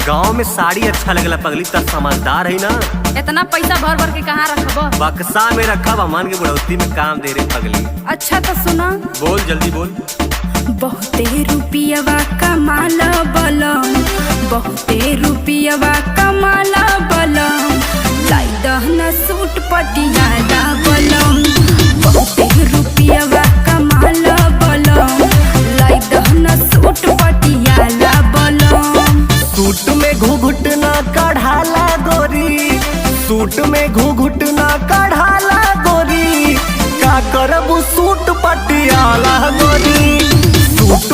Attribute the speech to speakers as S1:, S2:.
S1: गांव में साड़ी अच्छा लगला पगली, त समझदार है ना।
S2: इतना पैसा भर भर के कहाँ रखब?
S1: बक्सा में रखब, अमान के बुढ़ौती में काम दे रे पगली।
S2: अच्छा तो सुना,
S1: बोल जल्दी बोल।
S2: बहुते रुपया कमाला बलम, बहुते रुपया कमाला बलम, लाई दहना सूट पटियाला बलम। बहुते रुपया कमाला बलम, लाई दहना सूट पटियाला बलम।
S1: सूट में घुघुटना कढ़ाला गोरी, सूट में घुघुटना कढ़ाला गोरी, का करबू सूट पटियाला गोरी। सूट